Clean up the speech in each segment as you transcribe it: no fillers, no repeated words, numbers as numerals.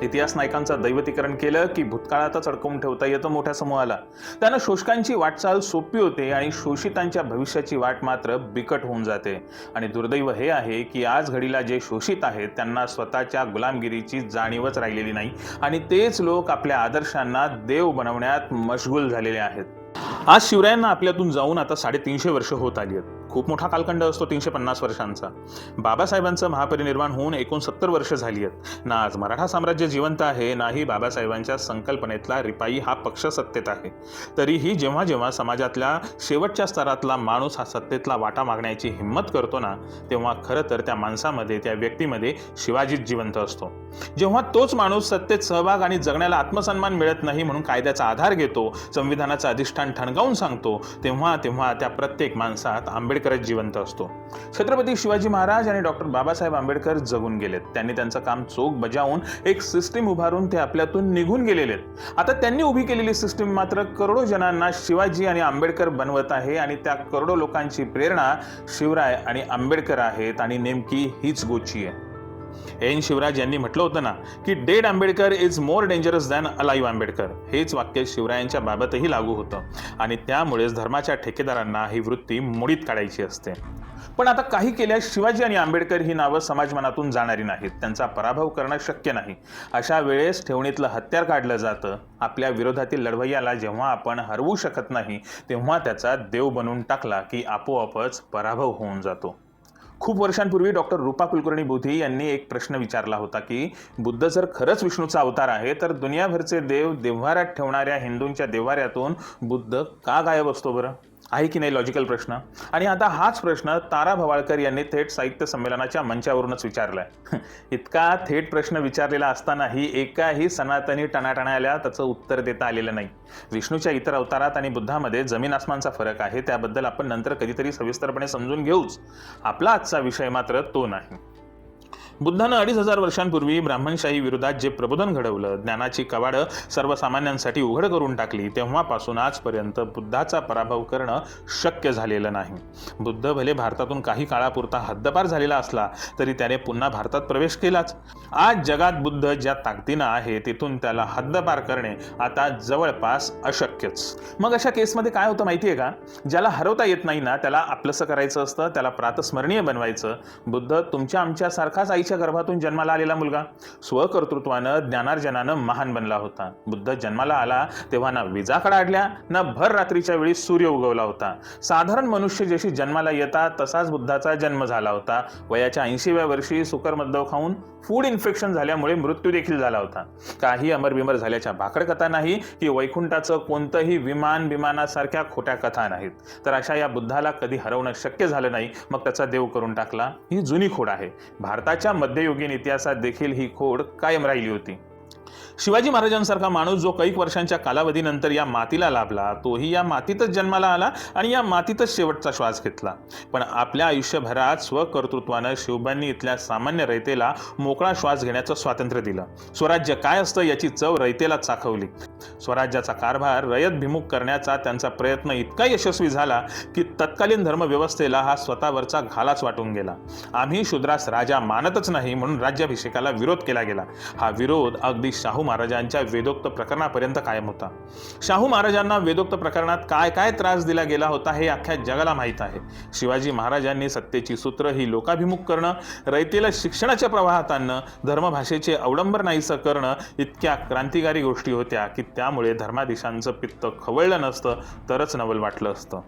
इतिहास नायकांचं दैवतीकरण केलं की भूतकाळातच अडकवून ठेवता येतं मोठ्या समूहाला। त्यानं शोषकांची वाटचाल सोपी होते आणि शोषितांच्या भविष्याची वाट मात्र बिकट होऊन जाते। आणि दुर्दैव हे आहे की आज घडीला जे शोषित आहेत त्यांना स्वतःच्या गुलामगिरीची जाणीवच राहिलेली नाही आणि तेच लोक आपल्या आदर्शांना देव बनवण्यात मशगूल झालेले आहेत। आज शिवरायांना आपल्यातून जाऊन आता 350 वर्ष होत आली आहेत। खूप मोठा कालखंड असतो 350 वर्षांचा। बाबासाहेबांचं महापरिनिर्वाण होऊन 69 वर्ष झाली आहेत। ना आज मराठा साम्राज्य जिवंत आहे, नाही बाबासाहेबांच्या संकल्पनेतला रिपाई हा पक्ष सत्तेत आहे। तरीही जेव्हा जेव्हा समाजातल्या शेवटच्या स्तरातला माणूस हा सत्तेतला वाटा मागण्याची हिंमत करतो ना, तेव्हा खरं तर त्या माणसामध्ये, त्या व्यक्तीमध्ये शिवाजीच जिवंत असतो। जेव्हा तोच माणूस सत्तेत सहभाग आणि जगण्याला आत्मसन्मान मिळत नाही म्हणून कायद्याचा आधार घेतो, संविधानाचं अधिष्ठान ठणकावून सांगतो, तेव्हा तेव्हा त्या प्रत्येक माणसात आंबेडकरच जिवंत असतो। छत्रपती शिवाजी महाराज आणि डॉक्टर बाबासाहेब आंबेडकर जगून गेलेत। त्यांनी त्यांचं काम चोख बजावून एक सिस्टीम उभारून ते आपल्यातून निघून गेलेले आहेत। आता त्यांनी उभी केलेली सिस्टीम मात्र करोडो जणांना शिवाजी आणि आंबेडकर बनवत आहे आणि त्या करोडो लोकांची प्रेरणा शिवराय आणि आंबेडकर आहेत आणि नेमकी हीच गोची आहे। एन शिवराज यांनी म्हटलं होतं ना की dead Ambedkar is more dangerous than alive Ambedkar. हेच वाक्य शिवरायांच्या बाबतही लागू होतं आणि त्यामुळेच धर्माच्या ठेकेदारांना ही वृत्ती मोडीत काढायची असते। पण आता काही केल्यास शिवाजी आणि आंबेडकर ही नावं समाजमनातून जाणारी नाहीत, त्यांचा पराभव करणं शक्य नाही। अशा वेळेस ठेवणीतलं हत्यार काढलं जातं। आपल्या विरोधातील लढवय्याला जेव्हा आपण हरवू शकत नाही, तेव्हा त्याचा देव बनवून टाकला की आपोआपच पराभव होऊन जातो। खूप वर्षांपूर्वी डॉक्टर रूपा कुलकर्णी बुधी यांनी एक प्रश्न विचारला होता की बुद्ध जर खरंच विष्णूचा अवतार आहे तर दुनियाभरचे देव देव्हाऱ्यात ठेवणाऱ्या हिंदूंच्या देव्हाऱ्यातून बुद्ध का गायब असतो बरं? आहे की नाही लॉजिकल प्रश्न? आणि आता हाच प्रश्न तारा भवाळकर यांनी थेट साहित्य संमेलनाच्या मंचावरूनच विचारलाय। इतका थेट प्रश्न विचारलेला असतानाही एकाही सनातनी टणाटणाला त्याचं उत्तर देता आलेलं नाही। विष्णूच्या इतर अवतारात आणि बुद्धामध्ये जमीन आसमानचा फरक आहे, त्याबद्दल आपण नंतर कधीतरी सविस्तरपणे समजून घेऊच। आपला आजचा विषय मात्र तो नाही। बुद्धानं 2500 वर्षांपूर्वी ब्राह्मणशाही विरोधात जे प्रबोधन घडवलं, ज्ञानाची कवाडं सर्वसामान्यांसाठी उघड करून टाकली, तेव्हापासून आजपर्यंत बुद्धाचा पराभव करणं शक्य झालेलं नाही। बुद्ध भले भारतातून काही काळापुरता हद्दपार झालेला असला तरी त्याने पुन्हा भारतात प्रवेश केलाच। आज जगात बुद्ध ज्या ताकदीनं आहे तिथून त्याला हद्दपार करणे आता जवळपास अशक्यच। मग अशा केसमध्ये काय होतं माहितीये का? ज्याला हरवता येत नाही ना त्याला आपलंसं करायचं असतं, त्याला प्रातस्मरणीय बनवायचं। बुद्ध तुमच्या आमच्यासारखाच आईच्या गर्भातून जन्माला आलेला मुलगा, स्वकर्तृत्वानं ज्ञानार्जनानं महान बनला होता। बुद्ध जन्माला आला तेव्हा ना विजा कडाडल्या ना भर रात्रीच्या वेळी सूर्य उगवला होता। साधारण मनुष्य जशी जन्माला येतात तसाच बुद्धाचा जन्म झाला होता। वयाच्या 80व्या वर्षी सुकरमद्दव खाऊन फूड इन्फेक्शन झाल्यामुळे मृत्यू देखील झाला होता। काही अमरबिमर झाल्याच्या भाकड कथा नाही की वैकुंठाचं कोणतंही विमानासारख्या खोट्या कथा नाहीत। तर अशा या बुद्धाला कधी हरवणं शक्य झालं नाही, मग त्याचा देव करून टाकला। ही जुनी खोड आहे। भारताच्या मध्ययुगीन इतिहासात देखील ही खोड कायम राहिली होती। शिवाजी महाराजांसारखा माणूस जो कैक वर्षांच्या कालावधीनंतर या मातीला लाभला, तोही या मातीतच जन्माला आला आणि या मातीतच शेवटचा श्वास घेतला। पण आपल्या आयुष्यभरात स्वकर्तृत्वानं शिवबांनी इथल्या सामान्य रयतेला मोकळा श्वास घेण्याचं स्वातंत्र्य दिलं। स्वराज्य काय असतं याची चव रयतेला चाखवली। स्वराज्याचा कारभार रयतभिमुख करण्याचा त्यांचा प्रयत्न इतका यशस्वी झाला की तत्कालीन धर्मव्यवस्थेला हा स्वतःवरचा घालाच वाटून गेला। आम्ही शूद्रास राजा मानतच नाही म्हणून राज्याभिषेकाला विरोध केला गेला। हा विरोध अगदी शाहू महाराजांच्या वेदोक्त प्रकरणापर्यंत कायम होता। शाहू महाराजांना वेदोक्त प्रकरणात काय काय त्रास दिला गेला होता हे अख्ख्या जगाला माहीत आहे। शिवाजी महाराजांनी सत्तेची सूत्र ही लोकाभिमुख करणं, रयतेला शिक्षणाच्या प्रवाहात आणणं, धर्मभाषेचे अवडंबर नाहीसं करणं इतक्या क्रांतिकारी गोष्टी होत्या की त्यामुळे धर्माधीशांचं पित्त खवळलं नसतं तरच नवल वाटलं असतं।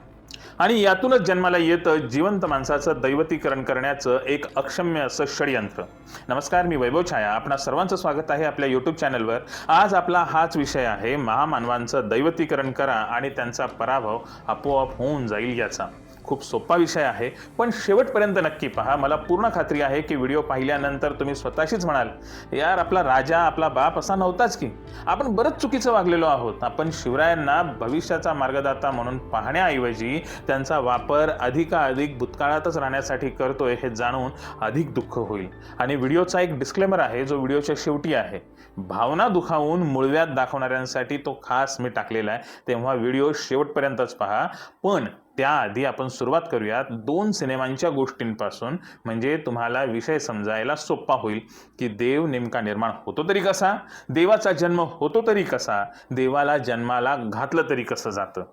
आणि यातूनच जन्माला येतं जिवंत माणसाचं दैवतीकरण करण्याचं एक अक्षम्य असं षडयंत्र। नमस्कार, मी वैभव छाया, आपणा सर्वांचं स्वागत आहे आपल्या यूट्यूब चॅनलवर। आज आपला हाच विषय आहे, महामानवांचं दैवतीकरण करा आणि त्यांचा पराभव आपोआप होऊन जाईल याचा। खूप सोपा विषय आहे, पण शेवटपर्यंत नक्की पहा। मला पूर्ण खात्री आहे की व्हिडिओ पाहिल्यानंतर तुम्ही स्वतःशीच म्हणाल, यार आपला राजा आपला बाप असा नव्हताच की, आपण बरंच चुकीचं वागलेलो आहोत। आपण शिवरायांना भविष्याचा मार्गदाता म्हणून पाहण्याऐवजी त्यांचा वापर अधिकाधिक भूतकाळातच राहण्यासाठी करतोय हे जाणून अधिक दुःख होईल। आणि व्हिडिओचा एक डिस्क्लेमर आहे जो व्हिडिओच्या शेवटी आहे। भावना दुखावून मुळव्याध दाखवणाऱ्यांसाठी तो खास मी टाकलेला आहे, तेव्हा व्हिडिओ शेवटपर्यंतच पहा। पण त्याआधी आपण सुरुवात करूयात 2 सिनेमांच्या गोष्टींपासून, म्हणजे तुम्हाला विषय समजायला सोपा होईल की देव नेमका निर्माण होतो तरी कसा, देवाचा जन्म होतो तरी कसा, देवाला जन्माला घातलं तरी कसं जातं.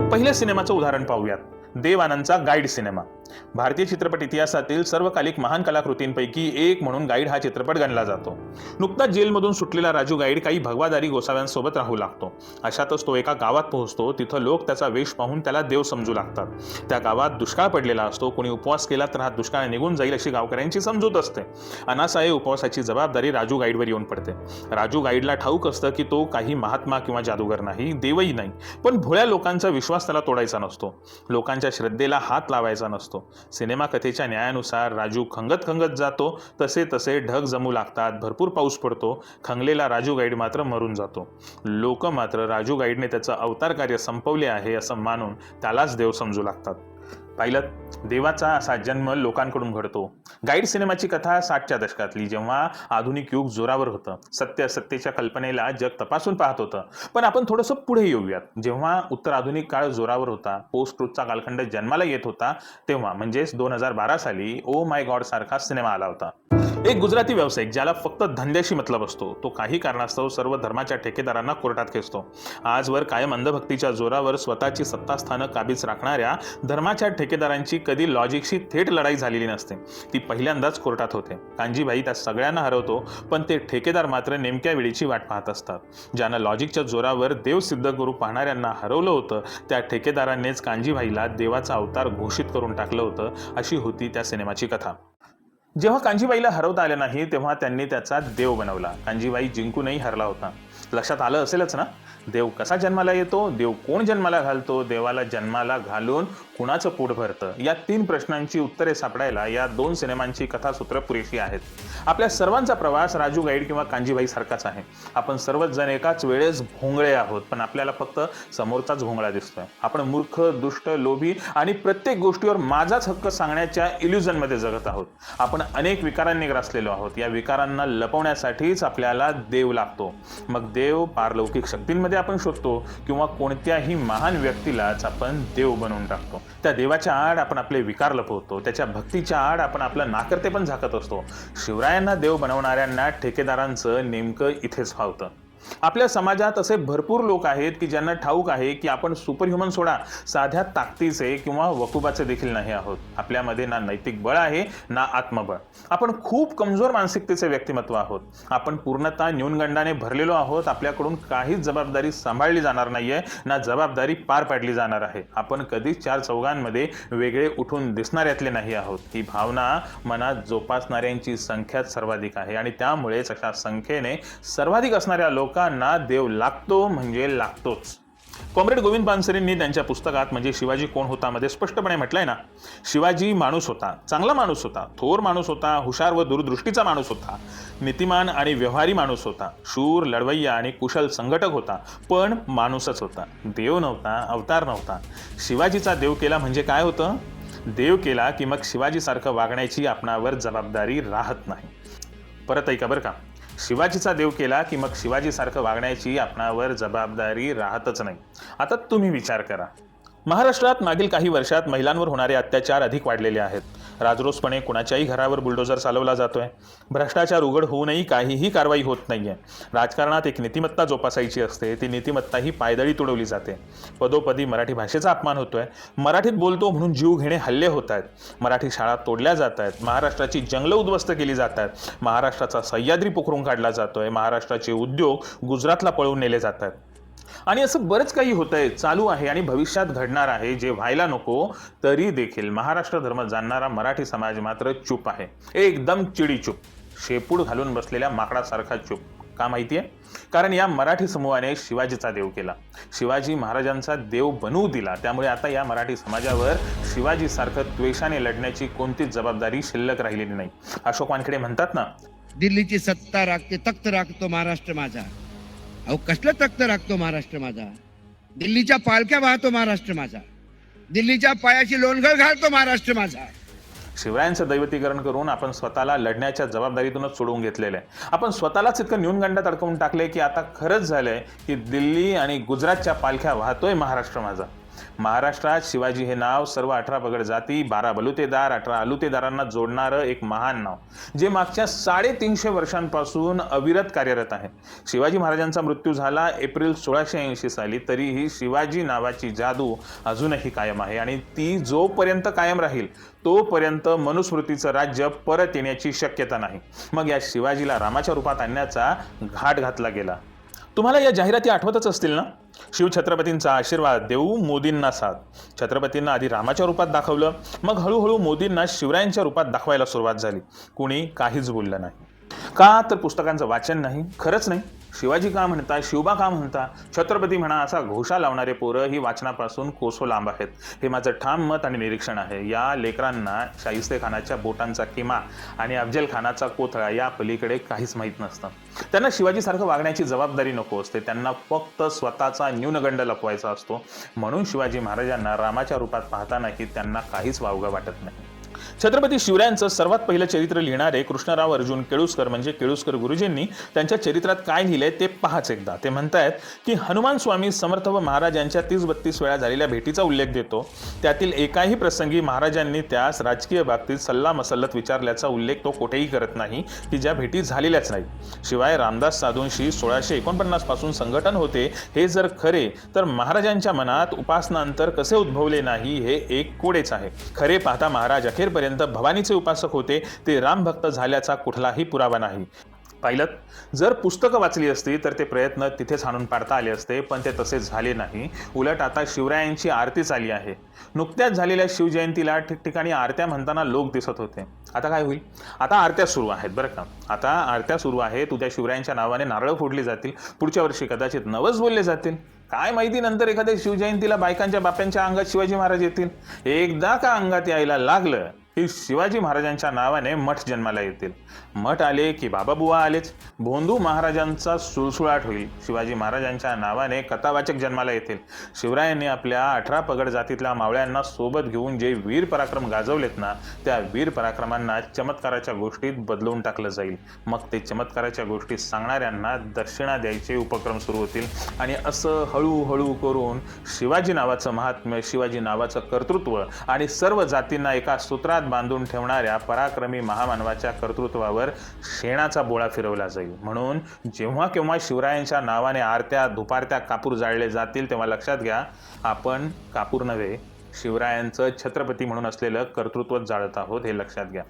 पहिल्या सिनेमाचं उदाहरण पाहूयात. देव आनंदचा गाईड सिनेमा. भारतीय चित्रपट इतिहासातील सर्वकालिक महान कलाकृतींपैकी एक म्हणून गाईड हा चित्रपट गणला जातो. नुकताच जेलमधून सुटलेला राजू गाईड काही भगवादारी गोसाव्यांसोबत राहू लागतो. अशातच तो एका गावात पोहोचतो. तिथं लोक त्याचा वेश पाहून त्याला देव समजू लागतात. त्या गावात दुष्काळ पडलेला असतो. कोणी उपवास केला तर हा दुष्काळ निघून जाईल अशी गावकऱ्यांची समजूत असते. अनासाये उपवासाची जबाबदारी राजू गाईडवर येऊन पडते. राजू गाईडला ठाऊक असतं की तो काही महात्मा किंवा जादूगर नाही, देवही नाही, पण भोळ्या लोकांचा विश्वास त्याला तोडायचा नसतो, लोकांच्या श्रद्धेला हात लावायचा नसतो. सिनेमा कथेच्या न्यायानुसार राजू खंगत जातो. तसे तसे ढग जमू लागतात. भरपूर पाऊस पडतो. खंगलेला राजू गाईड मात्र मरून जातो. लोक मात्र राजू गाईडने त्याचं अवतार कार्य संपवले आहे असं मानून त्यालाच देव समजू लागतात. पाहिलं, देवाचा असा जन्म लोकांकडून घडतो. गाईड सिनेमाची कथा 60च्या दशकातली, जेव्हा आधुनिक युग जोरावर होतं. सत्य असत्येच्या कल्पनेला जग तपासून पाहत होतं. पण आपण थोडंसं पुढे येऊयात. जेव्हा उत्तर आधुनिक काळ जोरावर होता, पोस्ट ट्रूथचा कालखंड जन्माला येत होता, तेव्हा म्हणजेच 2012 साली ओ माय गॉड सारखा सिनेमा आला होता. एक गुजराती व्यावसायिक ज्याला फक्त धंद्याशी मतलब असतो, तो काही कारणास्तव सर्व धर्माच्या ठेकेदारांना कोर्टात खेचतो. आजवर कायम अंधभक्तीच्या जोरावर स्वतःची सत्तास्थानं काबीज राखणाऱ्या धर्माच्या ठेकेदारांची कधी लॉजिकशी थेट लढाई झालेली नसते. ती पहिल्यांदाच कोर्टात होते. कांजीभाई त्या सगळ्यांना हरवतो, पण ते ठेकेदार मात्र नेमक्या वेळीची वाट पाहत असतात. ज्यानं लॉजिकच्या जोरावर देव सिद्ध करू पाहणाऱ्यांना हरवलं होतं, त्या ठेकेदारांनीच कांजीभाईला देवाचा अवतार घोषित करून टाकलं होतं. अशी होती त्या सिनेमाची कथा. जेव्हा कांजीबाईला हरवता आलं नाही, तेव्हा त्यांनी त्याचा देव बनवला. कांजीबाई जिंकूनही हरला होता. लक्षात आलं असेलच ना, देव कसा जन्माला येतो, देव कोण जन्माला घालतो, देवाला जन्माला घालून कुणाचं पोट भरतं, या 3 प्रश्नांची उत्तरे सापडायला या 2 सिनेमांची कथासूत्र पुरेशी आहेत. आपल्या सर्वांचा प्रवास राजू गाईड किंवा कांजीबाई सारखाच आहे. आपण सर्वच जण एकाच वेळेस भोंगळे आहोत, पण आपल्याला फक्त समोरचाच भोंगळा दिसतोय. आपण मूर्ख, दुष्ट, लोभी आणि प्रत्येक गोष्टीवर माझाच हक्क सांगण्याच्या इल्युजनमध्ये जगत आहोत. आपण अनेक विकारांनी ग्रासलेलो आहोत. या विकारांना लपवण्यासाठीच आपल्याला देव लागतो. मग देव पारलौकिक शक्तींमध्ये आपण शोधतो किंवा कोणत्याही महान व्यक्तीलाच आपण देव बनवून टाकतो. त्या देवाच्या आड आपण आपले विकार लपवतो. त्याच्या भक्तीच्या आड आपण आपलं नाकर्तेपण झाकत असतो. शिवरायांना देव बनवणाऱ्यांना ठेकेदारांचं नेमकं इथेच फावतं. आपल्या समाजात असे भरपूर लोक आहेत की ज्यांना ठाऊक आहे की आपण सुपरह्युमन सोडा, साध्या ताकदीचे किंवा वकुबाचे देखील नाही आहोत. आपल्यामध्ये ना नैतिक बळ आहे ना आत्मबळ. आपण खूप कमजोर मानसिकतेचे व्यक्तिमत्व आहोत. आपण पूर्णतः न्यूनगंडाने भरलेलो आहोत. आपल्याकडून काहीच जबाबदारी सांभाळली जाणार नाहीये, ना जबाबदारी पार पाडली जाणार आहे. आपण कधीच 4 चौघांमध्ये वेगळे उठून दिसणाऱ्यातले नाही आहोत. ही भावना मनात जोपासणाऱ्यांची संख्याच सर्वाधिक आहे आणि त्यामुळेच अशा संख्येने सर्वाधिक असणाऱ्या लोकांना देव लागतो म्हणजे लागतोच. कॉम्रेड गोविंद पानसरेंनी त्यांच्या पुस्तकात म्हणजे शिवाजी कोण होता मध्ये स्पष्टपणे म्हटलंय ना, शिवाजी माणूस होता, चांगला माणूस होता, थोर माणूस होता, हुशार व दूरदृष्टीचा माणूस होता, नीतिमान आणि व्यवहारी माणूस होता, शूर, लढवय्या आणि कुशल संघटक होता, पण माणूसच होता. देव नव्हता, अवतार नव्हता. शिवाजीचा देव केला म्हणजे काय होतं? देव केला की मग शिवाजीसारखं वागण्याची आपणावर जबाबदारी राहत नाही. परत ऐका बरं का, शिवाजीचा देव केला की मग शिवाजीसारखं वागण्याची आपणावर जबाबदारी राहतच नाही. आता तुम्ही विचार करा, महाराष्ट्रात मागील काही वर्षात महिलांवर होणारे अत्याचार अधिक वाढलेले आहेत. राजरोसपणे कुणाच्याही घरावर बुलडोजर चालवला जातोय. भ्रष्टाचार उघड होऊनही काहीही कारवाई होत नाहीये. राजकारणात एक नीतिमत्ता जोपासायची असते, ती नीतिमत्ता ही पायदळी तुडवली जाते. पदोपदी मराठी भाषेचा अपमान होतोय. मराठीत बोलतो म्हणून जीव घेणे हल्ले होत आहेत. मराठी शाळा तोडल्या जात आहेत. महाराष्ट्राची जंगलं उद्ध्वस्त केली जात आहेत. महाराष्ट्राचा सह्याद्री पोखरून काढला जातोय. महाराष्ट्राचे उद्योग गुजरातला पळवून नेले जात आहेत. आणि असं बरंच काही होतंय, चालू आहे आणि भविष्यात घडणार आहे, जे व्हायला नको. तरी देखील महाराष्ट्र धर्म जाणणारा मराठी समाज मात्र चूप आहे. एकदम चिडीचूप, शेपूड घालून बसलेल्या माकडासारखा चूप. का माहितीये? कारण या मराठी समूहाने शिवाजीचा देव केला, शिवाजी महाराजांचा देव बनवू दिला. त्यामुळे आता या मराठी समाजावर शिवाजीसारखं द्वेषाने लढण्याची कोणतीच जबाबदारी शिल्लक राहिलेली नाही. अशोक वानखेडे म्हणतात ना, दिल्लीची सत्ता राखते, तख्त राखतो महाराष्ट्र माझा. अहो कसलं तख्त राखतो महाराष्ट्र माझा? दिल्लीच्या पालख्या वाहतो महाराष्ट्र माझा. दिल्लीच्या पायाची लोणगळ घालतो महाराष्ट्र माझा. शिवरायांचं दैवतीकरण करून आपण स्वतःला लढण्याच्या जबाबदारीतूनच सोडवून घेतलेलं आहे. आपण स्वतःलाच इतकं न्यूनगंडात अडकवून टाकले की आता खरंच झालंय की दिल्ली आणि गुजरातच्या पालख्या वाहतोय महाराष्ट्र माझा. महाराष्ट्रात शिवाजी हे नाव सर्व 18 पगड जाती, 12 बलुतेदार, 18 अलुतेदारांना जोडणारं एक महान नाव, जे मागच्या 350 वर्षांपासून अविरत कार्यरत आहे. शिवाजी महाराजांचा मृत्यू झाला एप्रिल 1680 साली, तरीही शिवाजी नावाची जादू अजूनही कायम आहे आणि ती जोपर्यंत कायम राहील तोपर्यंत मनुस्मृतीचं राज्य परत येण्याची शक्यता नाही. मग या शिवाजीला रामाच्या रूपात आणण्याचा घाट घातला गेला. तुम्हाला या जाहिराती आठवतच असतील ना? शिवछत्रपतींचा आशीर्वाद देऊ मोदींना साथ. छत्रपतींना आधी रामाच्या रूपात दाखवलं, मग हळूहळू मोदींना शिवरायांच्या रूपात दाखवायला सुरुवात झाली. कुणी काहीच बोललं नाही. का तर पुस्तकांचं वाचन नाही, खरंच नाही. शिवाजी का म्हणता, शिवबा का म्हणता, छत्रपती म्हणा असा घोषा लावणारे पोरं ही वाचनापासून कोसो लांब आहेत. हे माझं ठाम मत आणि निरीक्षण आहे. या लेकरांना शाहिस्ते खानाच्या बोटांचा किमा आणि अफजल खानाचा कोथळा या पलीकडे काहीच माहीत नसतं. त्यांना शिवाजीसारखं वागण्याची जबाबदारी नको असते. त्यांना फक्त स्वतःचा न्यूनगंड लपवायचा असतो. म्हणून शिवाजी महाराजांना रामाच्या रूपात पाहतानाही त्यांना काहीच वावगं वाटत नाही. छत्रपती शिवरायांचं सर्वात पहिलं चरित्र लिहिणारे कृष्णराव अर्जुन केळुस्कर म्हणजे केळुस्कर गुरुजींनी त्यांच्या चरित्रात काय लिहिलंय ते पाहाच एकदा. ते म्हणतायत की हनुमान स्वामी समर्थ व महाराजांच्या 30-32 वेळा झालेल्या भेटीचा उल्लेख देतो. त्यातील एकाही प्रसंगी महाराजांनी त्यास राजकीय बाबतीत सल्ला मसलत विचारल्याचा उल्लेख तो कुठेही करत नाही की ज्या भेटी झालेल्याच नाही. शिवाय रामदास साधूंशी 1649 पासून संघटन होते हे जर खरे, तर महाराजांच्या मनात उपासनांतर कसे उद्भवले नाही हे एक कोडेच आहे. खरे पाहता महाराज अखेरपर्यंत भवानीचे उपासक होते, ते रामभक्त झाल्याचा कुठलाही पुरावा नाही. पाहिलं, जर पुस्तकं वाचली असती तर ते प्रयत्न तिथेच आणून पाडता आले असते, पण ते तसे झाले नाही. उलट आता शिवरायांची आरतीच आली आहे. नुकत्याच झालेल्या शिवजयंतीला ठिकठिकाणी आरत्या म्हणताना लोक दिसत होते. आता काय होईल? आता आरत्या सुरू आहेत बरं का. आता आरत्या सुरू आहेत. उद्या शिवरायांच्या नावाने नारळ फोडली जातील. पुढच्या वर्षी कदाचित नवस बोलले जातील. काय माहिती नंतर एखाद्या शिवजयंतीला बायकांच्या बाप्यांच्या अंगात शिवाजी महाराज येतील. एकदा का अंगात यायला लागलं की शिवाजी महाराजांच्या नावाने मठ जन्माला येतील. मठ आले की बाबाबुवा आलेच. भोंदू महाराजांचा सुळसुळाट होईल. शिवाजी महाराजांच्या नावाने कथावाचक जन्माला येतील. शिवरायांनी आपल्या 18 पगड जातीतल्या मावळ्यांना सोबत घेऊन जे वीर पराक्रम गाजवलेत ना, त्या वीर पराक्रमांना चमत्काराच्या गोष्टीत बदलवून टाकलं जाईल. मग ते चमत्काराच्या गोष्टी सांगणाऱ्यांना दक्षिणा द्यायचे उपक्रम सुरू होतील आणि असं हळूहळू करून शिवाजी नावाचं महात्म्य, शिवाजी नावाचं कर्तृत्व आणि सर्व जातींना एका सूत्रात बांधून ठेवणाऱ्या पराक्रमी महामानवाच्या कर्तृत्वावर शेणाचा बोळा फिरवला जाईल. म्हणून जेव्हा केव्हा शिवरायांच्या नावाने आरत्या, धुपारत्या, कापूर जाळले जातील तेव्हा लक्षात घ्या, आपण कापूर नव्हे, शिवरायांचं छत्रपती म्हणून असलेलं कर्तृत्व जाळत आहोत हे लक्षात घ्या.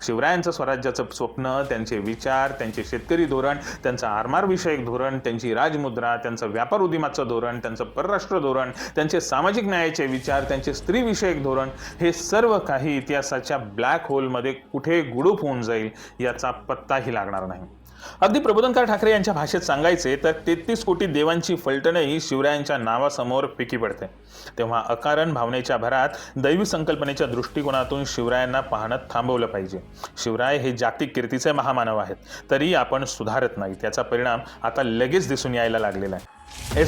शिवरायांचं स्वराज्याचं स्वप्न, त्यांचे विचार, त्यांचे शेतकरी धोरण, त्यांचं आरमार विषयक धोरण, त्यांची राजमुद्रा, त्यांचं व्यापार उद्यमाचं धोरण, त्यांचं परराष्ट्र धोरण, त्यांचे सामाजिक न्यायाचे विचार, त्यांचे स्त्री विषयक धोरण, हे सर्व काही इतिहासाच्या ब्लॅक होलमध्ये कुठे गुडूप होऊन जाईल याचा पत्ताही लागणार नाही. अगदी प्रबोधनकार ठाकरे यांच्या भाषेत सांगायचे तर 33 कोटी देवांची फलटणही शिवरायांच्या नावासमोर फिकी पडते. तेव्हा अकारण भावनेच्या भरात दैवी संकल्पनेच्या दृष्टिकोनातून शिवरायांना पाहणं थांबवलं पाहिजे. शिवराय हे जागतिक कीर्तीचे महामानव आहेत, तरी आपण सुधारत नाही. त्याचा परिणाम आता लगेच दिसून यायला लागलेला आहे.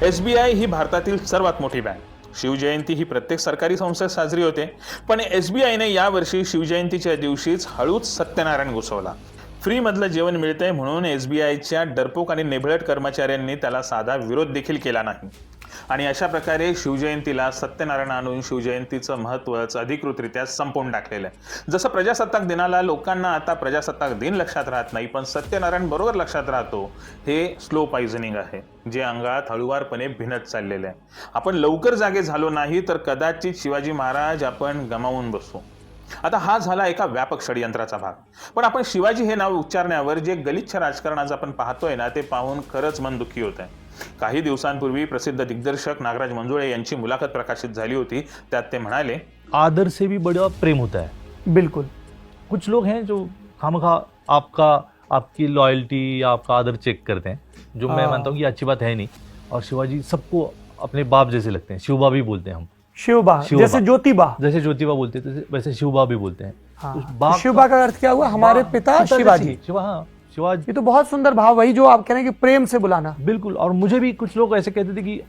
SBI ही भारतातील सर्वात मोठी बँक. शिवजयंती ही प्रत्येक सरकारी संस्थेत साजरी होते, पण SBIने यावर्षी शिवजयंतीच्या दिवशीच हळूच सत्यनारायण घुसवला. फ्रीमधलं जेवण मिळतंय म्हणून SBIच्या डरपोक आणि नेभळट कर्मचाऱ्यांनी त्याला साधा विरोध देखील केला नाही. आणि अशा प्रकारे शिवजयंतीला सत्यनारायण आणून शिवजयंतीचं महत्त्वच अधिकृतरित्या संपवून टाकलेलं आहे. जसं प्रजासत्ताक दिनाला लोकांना आता प्रजासत्ताक दिन लक्षात राहत नाही, पण सत्यनारायण बरोबर लक्षात राहतो. हे स्लो पॉइझनिंग आहे, जे अंगात हळुवारपणे भिनत चाललेलं आहे. आपण लवकर जागे झालो नाही तर कदाचित शिवाजी महाराज आपण गमावून बसू. आता हा झाला एका व्यापक षडयंत्राचा भाग. पण आपण शिवाजी हे नाव उच्चारण्यावर जे गलिच्छ राजकारण आज आपण पाहतोय ना, ते पाहून खरंच मन दुःखी होत आहे. काही दिवसांपूर्वी प्रसिद्ध दिग्दर्शक नागराज मंजुळे यांची मुलाखत प्रकाशित झाली होती. त्यात ते म्हणाले, आदर से भी बड़ा प्रेम होता है. बिल्कुल. कुछ लोग हैं जो खामखा आपकी लॉयल्टी या आपका आदर चेक करते हैं, जो मैं मानता हूँ कि अच्छी बात है नहीं. और शिवाजी सबको अपने बाप जैसे लगते हैं. शिवबा भी बोलते हैं हम. शिवबा, जैसे ज्योतिबा बोलते थे वैसे शिवबा भी बोलते हैं. हाँ. शिवबा का अर्थ क्या हुआ? हमारे पिता शिवाजी. शिवाजी ये तो बहुत सुंदर भाव, वही जो आप कह रहे हैं कि प्रेम से बुलाना. बिल्कुल. और मुझे भी कुछ लोग ऐसे कहते थे कि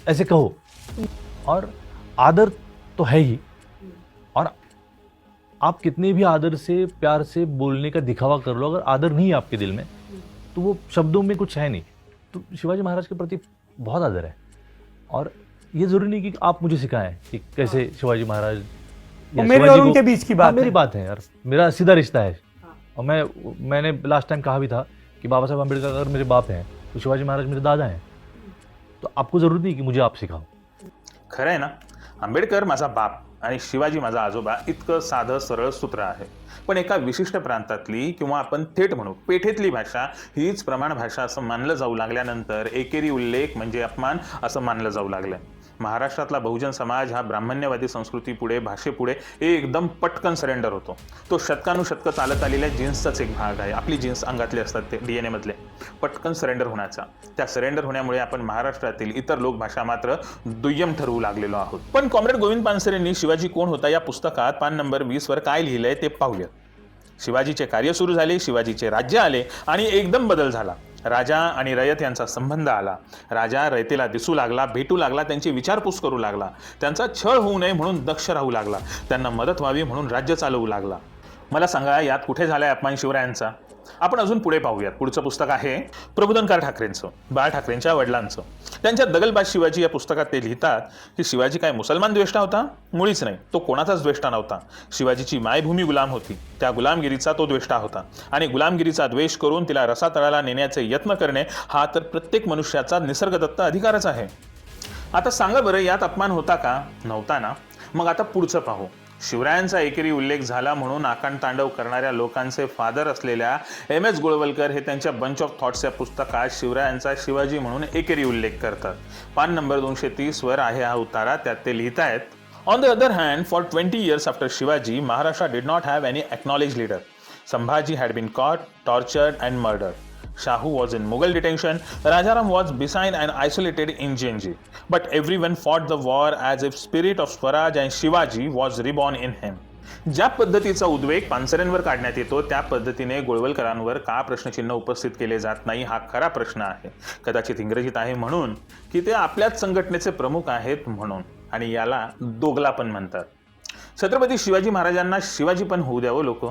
ऐसे कहो. और आदर तो है ही, और आप कितने भी आदर से, प्यार से बोलने का दिखावा कर लो, अगर आदर नहीं है आपके दिल में तो वो शब्दों में कुछ है नहीं. तो शिवाजी महाराज के प्रति बहुत आदर है. और ये जरूरी नहीं कि आप मुझे सिखाएं कि कैसे शिवाजी महाराज वो या मेरे शिवाजी और को- उनके बीच की हाँ, बात मेरी है। बात है यार, मेरा सीधा रिश्ता है। और मैंने लास्ट टाइम कहा भी था कि बाबा साहब अम्बेडकर अगर मेरे बाप हैं तो शिवाजी महाराज मेरे दादा हैं, तो आपको जरूरत नहीं कि मुझे आप सिखाओ। खरं आहे ना, आंबेडकर माझा बाप आणि शिवाजी माझा आजोबा इतकं साधं सरळ सूत्र आहे. पण एका विशिष्ट प्रांतातली किंवा आपण थेट म्हणू पेठेतली भाषा हीच प्रमाण भाषा असं मानलं जाऊ लागल्यानंतर एकेरी उल्लेख म्हणजे अपमान असं मानलं जाऊ लागलं. महाराष्ट्रातला बहुजन समाज हा ब्राह्मण्यवादी संस्कृतीपुढे भाषेपुढे एकदम पटकन सरेंडर होतो. तो शतकानुशतकं चालत आलेल्या जीन्सचाच एक भाग आहे. आपली जीन्स अंगातले असतात ते DNA मधले, पटकन सरेंडर होण्याचा. त्या सरेंडर होण्यामुळे आपण महाराष्ट्रातील इतर लोकभाषा मात्र दुय्यम ठरवू लागलेलो आहोत. पण कॉम्रेड गोविंद पानसरेंनी शिवाजी कोण होता या पुस्तकात पान नंबर 20 वर काय लिहिलंय ते पाहूया. शिवाजीचे कार्य सुरू झाले, शिवाजीचे राज्य आले आणि एकदम बदल झाला. राजा आणि रयत यांचा संबंध आला. राजा रयतेला दिसू लागला, भेटू लागला, त्यांची विचारपूस करू लागला, त्यांचा छळ होऊ नये म्हणून दक्ष राहू लागला, त्यांना मदत व्हावी म्हणून राज्य चालवू लागला. मला सांगा यात कुठे झालाय अपमान शिवरायांचा? आपण अजून पुढे पाहूयात. पुढचं पुस्तक आहे प्रबोधनकार ठाकरेंचं, बाळ ठाकरेंच्या वडिलांचं. त्यांच्या दगलबाज शिवाजी या पुस्तकात ते लिहितात की शिवाजी काय मुसलमान द्वेष्टा होता? मुळीच नाही. तो कोणाचाच द्वेष्टा नव्हता. शिवाजीची मायभूमी गुलाम होती, त्या गुलामगिरीचा तो द्वेष्टा होता. आणि गुलामगिरीचा द्वेष करून तिला रसातळाला नेण्याचे यत्न करणे हा तर प्रत्येक मनुष्याचा निसर्गदत्त अधिकारच आहे. आता सांगा बरं, यात अपमान होता का? नव्हता ना. मग आता पुढचं पाहू. शिवरायांचा एकेरी उल्लेख झाला म्हणून आकांडतांडव करणाऱ्या लोकांचे फादर असलेल्या MS गोळवलकर हे त्यांच्या बंच ऑफ थॉट्स या पुस्तकात शिवरायांचा शिवाजी म्हणून एकेरी उल्लेख करतात. पान नंबर 230 वर आहे हा उतारा. त्यात ते लिहित आहेत, on the other hand, for 20 years after Shivaji, Maharashtra did not have any acknowledge leader. Sambhaji had been caught, tortured and murdered. Shahu was in Mughal detention. Rajaram was beside and isolated in Genji. But everyone fought the war as if spirit of Swaraj and Shivaji was reborn in him. ज्या पद्धतीचा उद्वेग पानसरेंवर काढण्यात येतो त्या पद्धतीने गोळवलकरांवर का प्रश्नचिन्ह उपस्थित केले जात नाही हा खरा प्रश्न आहे. कदाचित इंग्रजीत आहे म्हणून की ते आपल्याच संघटनेचे प्रमुख आहेत म्हणून, आणि याला दोगलापण म्हणतात. छत्रपती शिवाजी महाराजांना शिवाजी पण होऊ द्यावं लोक,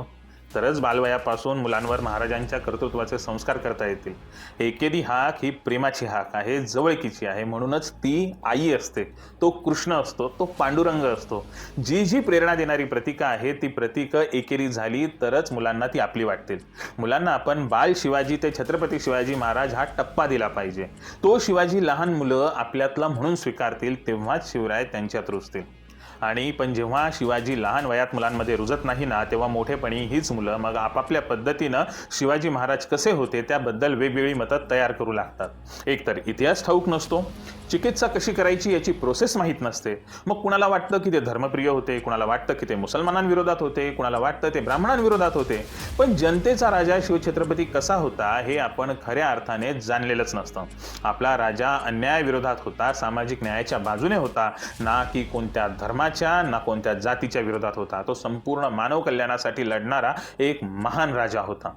तरच बालवयापासून मुलांवर महाराजांच्या कर्तृत्वाचे संस्कार करता येतील. एकेरी हाक ही प्रेमाची हाक आहे, जवळकीची आहे. म्हणूनच ती आई असते, तो कृष्ण असतो, तो पांडुरंग असतो. जी जी प्रेरणा देणारी प्रतीकं आहे ती प्रतीकं एकेरी झाली तरच मुलांना ती आपली वाटतील. मुलांना आपण बाल शिवाजी ते छत्रपती शिवाजी महाराज हा टप्पा दिला पाहिजे. तो शिवाजी लहान मुलं आपल्यातला म्हणून स्वीकारतील, तेव्हाच शिवराय त्यांच्यात रुजतील. आणि पण जेव्हा शिवाजी लहान वयात मुलांमध्ये रुजत नाही ना, तेव्हा मोठेपणी हीच मुलं मग आपापल्या पद्धतीनं शिवाजी महाराज कसे होते त्याबद्दल वेगवेगळी मतं तयार करू लागतात. एकतर इतिहास ठाऊक नसतो, चिकित्सा कशी करायची याची प्रोसेस माहीत नसते. मग कुणाला वाटतं की ते धर्मप्रिय होते, कुणाला वाटतं की ते मुसलमानांविरोधात होते, कुणाला वाटतं ते ब्राह्मणांविरोधात होते. पण जनतेचा राजा शिवछत्रपती कसा होता हे आपण खऱ्या अर्थाने जाणलेलंच नसतं. आपला राजा अन्यायाविरोधात होता, सामाजिक न्यायाच्या बाजूने होता, ना की कोणत्या धर्माच्या ना कोणत्या जातीच्या विरोधात होता. तो संपूर्ण मानव कल्याणासाठी लढणारा एक महान राजा होता.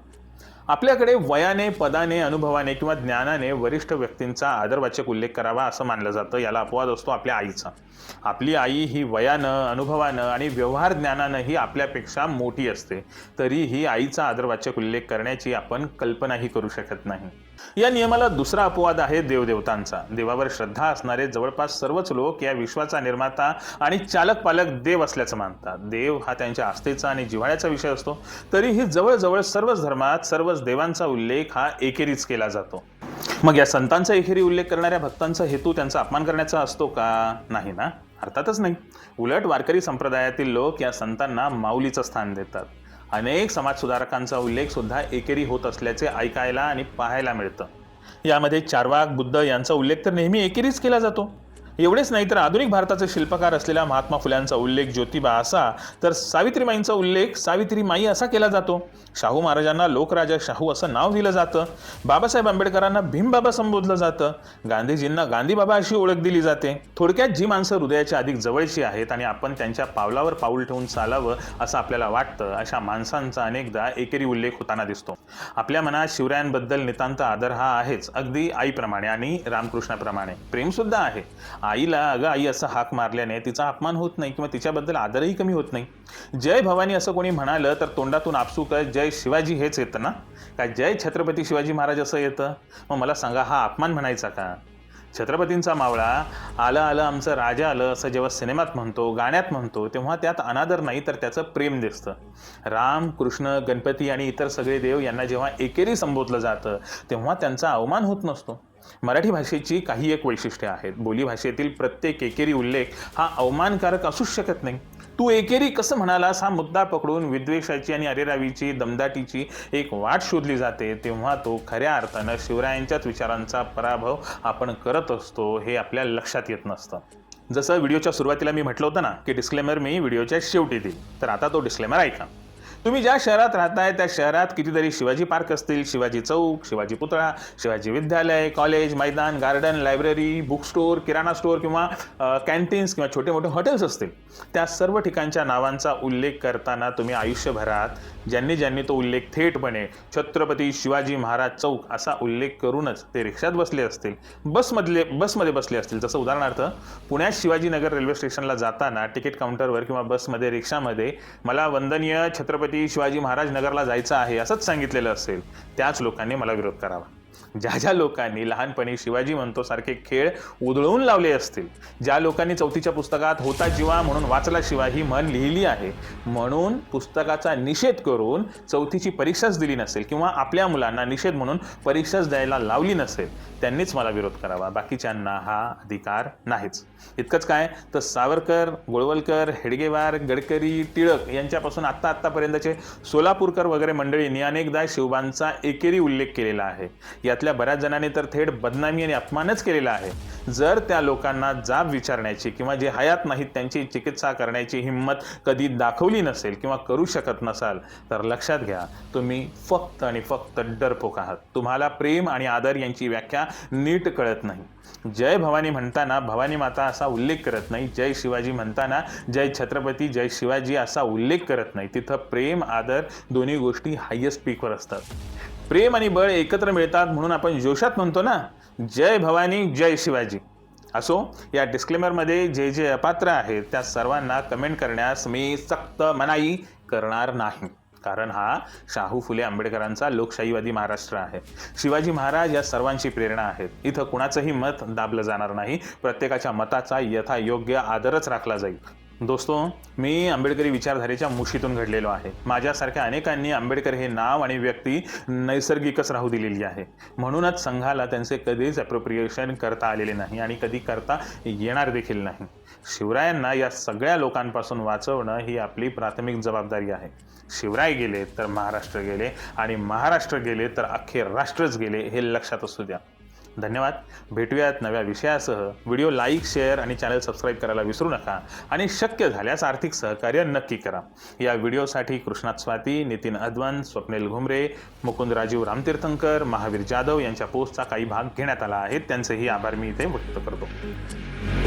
आपल्याकडे वयाने, पदाने, अनुभवाने किंवा ज्ञानाने वरिष्ठ व्यक्तींचा आदरवाचक उल्लेख करावा असं मानलं जातं. याला अपवाद असतो आपल्या आईचा. आपली आई ही वयानं, अनुभवानं आणि व्यवहार ज्ञानानंही आपल्यापेक्षा मोठी असते, तरीही आईचा आदरवाचक उल्लेख करण्याची आपण कल्पनाही करू शकत नाही. या नियमाला दुसरा अपवाद आहे देवदेवतांचा. देवावर श्रद्धा असणारे जवळपास सर्वच लोक या विश्वाचा निर्माता आणि चालक पालक देव असल्याचं मानतात. देव हा त्यांच्या आस्थेचा आणि जिव्हाळ्याचा विषय असतो. तरीही जवळजवळ सर्वच धर्मात सर्वच देवांचा उल्लेख हा एकेरीच केला जातो. मग या संतांचा एकेरी उल्लेख करणाऱ्या भक्तांचा हेतू त्यांचा अपमान करण्याचा असतो का? नाही ना, अर्थातच नाही. उलट वारकरी संप्रदायातील लोक या संतांना माऊलीचं स्थान देतात. अनेक समाजसुधारकांचा उल्लेख सुद्धा एकेरी होत असल्याचे ऐकायला आणि पाहायला मिळतं. यामध्ये चार्वाक, बुद्ध यांचा उल्लेख तर नेहमी एकेरीच केला जातो. एवढेच नाही तर आधुनिक भारताचे शिल्पकार असलेल्या महात्मा फुल्यांचा उल्लेख ज्योतिबा असा, तर सावित्रीमाईंचा उल्लेख सावित्रीमाई असा केला जातो. शाहू महाराजांना लोकराजा शाहू असं नाव दिलं जातं. बाबासाहेब आंबेडकरांना भीमबाबा संबोधलं जातं. गांधीजींना गांधीबाबा अशी ओळख दिली जाते. थोडक्यात जी माणसं हृदयाच्या अधिक जवळची आहेत आणि आपण त्यांच्या पावलावर पाऊल ठेवून चालावं असं आपल्याला वाटतं, अशा माणसांचा अनेकदा एकेरी उल्लेख होताना दिसतो. आपल्या मनात शिवरायांबद्दल नितांत आदर हा आहेच, अगदी आईप्रमाणे आणि रामकृष्णाप्रमाणे. प्रेमसुद्धा आहे. आईला अगं आई असं हाक मारल्याने तिचा अपमान होत नाही किंवा तिच्याबद्दल आदरही कमी होत नाही. जय भवानी असं कोणी म्हणालं तर तोंडातून आपसूक जय शिवाजी हेच येतं ना, काय जय छत्रपती शिवाजी महाराज असं येतं? मग मला सांगा, हा अपमान म्हणायचा का? छत्रपतींचा मावळा आलं आलं आमचं राजा आलं असं जेव्हा सिनेमात म्हणतो, गाण्यात म्हणतो, तेव्हा त्यात अनादर नाही तर त्याचं प्रेम दिसतं. राम, कृष्ण, गणपती आणि इतर सगळे देव यांना जेव्हा एकेरी संबोधलं जातं तेव्हा त्यांचा अवमान होत नसतो. मराठी भाषेची काही एक वैशिष्ट्ये आहेत. बोलीभाषेतील प्रत्येक एकेरी उल्लेख हा अवमानकारक असूच शकत नाही. तू एकेरी कसं म्हणालास हा मुद्दा पकडून विद्वेषाची आणि अरेरावीची दमदाटीची एक वाट शोधली जाते, तेव्हा तो खऱ्या अर्थानं शिवरायांच्याच विचारांचा पराभव आपण करत असतो हे आपल्या लक्षात येत नसतं. जसं व्हिडिओच्या सुरुवातीला मी म्हटलं होतं ना की डिस्क्लेमर मी व्हिडिओच्या शेवटी देईल, तर आता तो डिस्क्लेमर ऐका. तुम्ही ज्या शहरात राहताय त्या शहरात कितीतरी शिवाजी पार्क असतील, शिवाजी चौक, शिवाजी पुतळा, शिवाजी विद्यालय, कॉलेज, मैदान, गार्डन, लायब्ररी, बुक स्टोअर, किराणा स्टोअर किंवा कॅन्टीन्स किंवा छोटे मोठे हॉटेल्स असतील. त्या सर्व ठिकाणच्या नावांचा उल्लेख करताना तुम्ही आयुष्यभरात ज्यांनी तो उल्लेख थेटपणे छत्रपती शिवाजी महाराज चौक असा उल्लेख करूनच ते रिक्षात बसले असतील, बसमध्ये बसले असतील. जसं उदाहरणार्थ पुण्यात शिवाजीनगर रेल्वे स्टेशनला जाताना तिकीट काउंटरवर किंवा बसमध्ये, रिक्षामध्ये मला वंदनीय छत्रपती शिवाजी महाराज नगरला जायचं आहे असंच सांगितलेलं असेल, त्याच लोकांनी मला विरोध करावा. ज्या लोकांनी लहानपणी शिवाजी म्हणतो सारखे खेळ उधळून लावले असतील, ज्या लोकांनी चौथीच्या पुस्तकात होता जीवा म्हणून वाचला शिवा ही म्हण लिहिली आहे म्हणून पुस्तकाचा निषेध करून चौथीची परीक्षाच दिली नसेल किंवा आपल्या मुलांना निषेध म्हणून परीक्षाच द्यायला लावली नसेल, त्यांनीच मला विरोध करावा. बाकीच्यांना हा अधिकार नाहीच. इतकंच काय तर सावरकर, गोळवलकर, हेडगेवार, गडकरी, टिळक यांच्यापासून आत्तापर्यंतचे सोलापूरकर वगैरे मंडळींनी अनेकदा शिवबांचा एकेरी उल्लेख केलेला आहे. यातल्या बऱ्याच जणांनी तर थेट बदनामी आणि अपमानच केलेला आहे. जर त्या लोकांना जाब विचारण्याची किंवा जे हयात नाहीत त्यांची चिकित्सा करण्याची हिंमत कधी दाखवली नसेल किंवा करू शकत नसाल तर लक्षात घ्या, तुम्ही फक्त आणि फक्त डरपोक आहात. तुम्हाला प्रेम आणि आदर यांची व्याख्या नीट कळत नाही. जय भवानी म्हणताना भवानी माता असा उल्लेख करत नाही, जय शिवाजी म्हणताना जय छत्रपती जय शिवाजी असा उल्लेख करत नाही. तिथं प्रेम आदर दोन्ही गोष्टी हायेस्ट पीकवर असतात. प्रेम आणि बळ एकत्र मिळतात म्हणून आपण जोशात म्हणतो ना, जय भवानी जय शिवाजी. असो, या डिस्क्लेमरमध्ये जे जे अपात्र आहेत त्या सर्वांना कमेंट करण्यास मी सक्त मनाई करणार नाही, कारण हा शाहू फुले आंबेडकरांचा लोकशाहीवादी महाराष्ट्र आहे. शिवाजी महाराज या सर्वांची प्रेरणा आहेत. इथं कुणाचंही मत दाबलं जाणार नाही. प्रत्येकाच्या मताचा यथायोग्य आदरच राखला जाईल. दोस्तो, मी आंबेडकरी विचारधारेच्या मुशीतून घडलेलो आहे. माझ्यासारख्या अनेकांनी आंबेडकर हे नाव आणि व्यक्ती नैसर्गिकच राहू दिलेली आहे. म्हणूनच संघाला त्यांचे कधीच अप्रोप्रिएशन करता आलेले नाही आणि कधी करता येणार देखील नाही. शिवरायांना या सगळ्या लोकांपासून वाचवणं ही आपली प्राथमिक जबाबदारी आहे. शिवराय गेले तर महाराष्ट्र गेले आणि महाराष्ट्र गेले तर अख्खे राष्ट्रच गेले, हे लक्षात असू द्या. धन्यवाद. भेटूयात नव्या विषयासह. व्हिडिओ लाईक, शेअर आणि चॅनल सबस्क्राईब करायला विसरू नका आणि शक्य झाल्यास आर्थिक सहकार्य नक्की करा. या व्हिडिओसाठी कृष्णात स्वाती, नितीन अद्वंत, स्वप्नील घुमरे, मुकुंद राजीव रामतीर्थंकर, महावीर जाधव यांच्या पोस्टचा काही भाग घेण्यात आला आहे. त्यांचेही आभार मी इथे व्यक्त करतो.